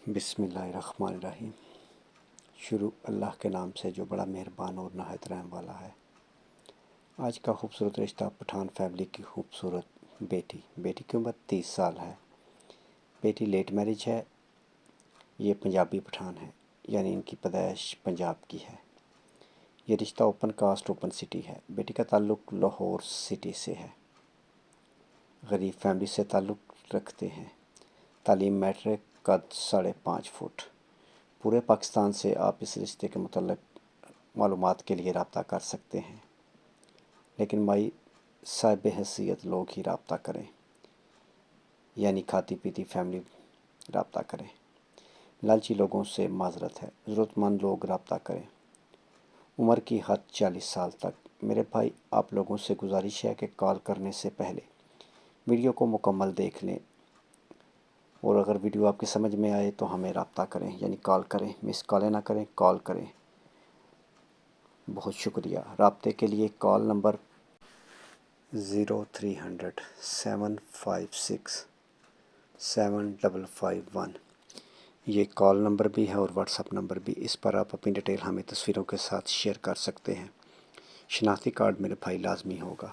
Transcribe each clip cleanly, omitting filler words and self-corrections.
बिस्मिल्लाहिर्रहमानिर्रहीम। शुरू अल्लाह के नाम से जो बड़ा मेहरबान और नहायत रहम वाला है। आज का खूबसूरत रिश्ता पठान फैमिली की खूबसूरत बेटी की उम्र 30 साल है। बेटी लेट मैरिज है। ये पंजाबी पठान है, यानी इनकी पैदाइश पंजाब की है। ये रिश्ता ओपन कास्ट ओपन सिटी है। बेटी का ताल्लुक़ लाहौर सिटी से है। गरीब फैमिली से ताल्लुक़ रखते हैं। तालीम मैट्रिक, कद 5.5 फुट। पूरे पाकिस्तान से आप इस रिश्ते के मुतल्लिक़ मालूमात के लिए रब्ता कर सकते हैं, लेकिन माई साहिब हैसियत लोग ही रब्ता करें, यानी खाती पीती फैमिली रब्ता करें। लालची लोगों से माजरत है, ज़रूरतमंद लोग रब्ता करें। उम्र की हद 40 साल तक। मेरे भाई, आप लोगों से गुजारिश है कि कॉल करने से पहले वीडियो को मुकम्मल देख लें, और अगर वीडियो आपकी समझ में आए तो हमें रब्ता करें, यानी कॉल करें। मिस कॉलें ना करें, कॉल करें। बहुत शुक्रिया। रब्ते के लिए कॉल नंबर 0300 756 7551। ये कॉल नंबर भी है और व्हाट्सअप नंबर भी। इस पर आप अपनी डिटेल हमें तस्वीरों के साथ शेयर कर सकते हैं। शनाख्ती कार्ड मेरे भाई लाजमी होगा।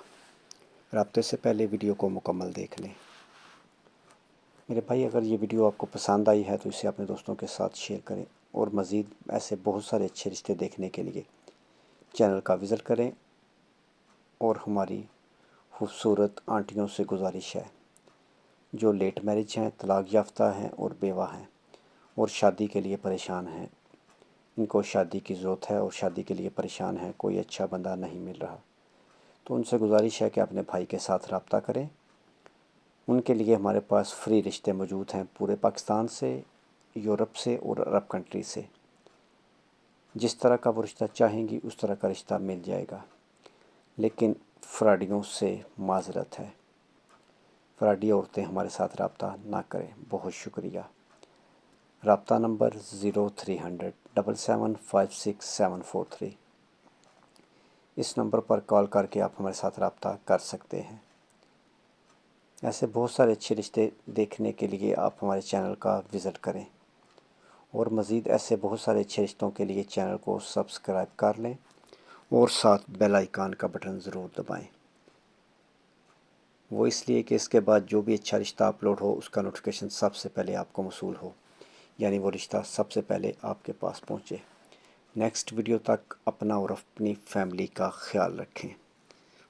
रब्ते से पहले वीडियो को मुकम्मल देख लें। मेरे भाई, अगर ये वीडियो आपको पसंद आई है तो इसे अपने दोस्तों के साथ शेयर करें, और मज़ीद ऐसे बहुत सारे अच्छे रिश्ते देखने के लिए चैनल का विज़िट करें। और हमारी खूबसूरत आंटियों से गुजारिश है जो लेट मैरिज हैं, तलाक याफ्ता हैं और बेवा हैं और शादी के लिए परेशान हैं, इनको शादी की ज़रूरत है और शादी के लिए परेशान हैं, कोई अच्छा बंदा नहीं मिल रहा, तो उनसे गुजारिश है कि अपने भाई के साथ रब्ता करें। उनके लिए हमारे पास फ्री रिश्ते मौजूद हैं, पूरे पाकिस्तान से, यूरोप से और अरब कंट्री से। जिस तरह का वो रिश्ता चाहेंगी उस तरह का रिश्ता मिल जाएगा, लेकिन फ्रॉडियों से माजरत है। फ्रॉडी औरतें हमारे साथ रब्ता ना करें। बहुत शुक्रिया। रब्ता नंबर 0300 775 743। इस नंबर पर कॉल करके आप हमारे साथ रब्ता कर सकते हैं। ऐसे बहुत सारे अच्छे रिश्ते देखने के लिए आप हमारे चैनल का विज़िट करें, और मज़ीद ऐसे बहुत सारे अच्छे रिश्तों के लिए चैनल को सब्सक्राइब कर लें और साथ बेल आइकन का बटन ज़रूर दबाएं। वो इसलिए कि इसके बाद जो भी अच्छा रिश्ता अपलोड हो उसका नोटिफिकेशन सबसे पहले आपको मौसूल हो, यानी वो रिश्ता सबसे पहले आपके पास पहुँचे। नेक्स्ट वीडियो तक अपना और अपनी फैमिली का ख्याल रखें,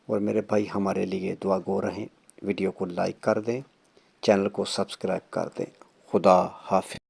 और मेरे भाई हमारे लिए दुआ गो रहें। वीडियो को लाइक कर दें, चैनल को सब्सक्राइब कर दें। खुदा हाफिज़।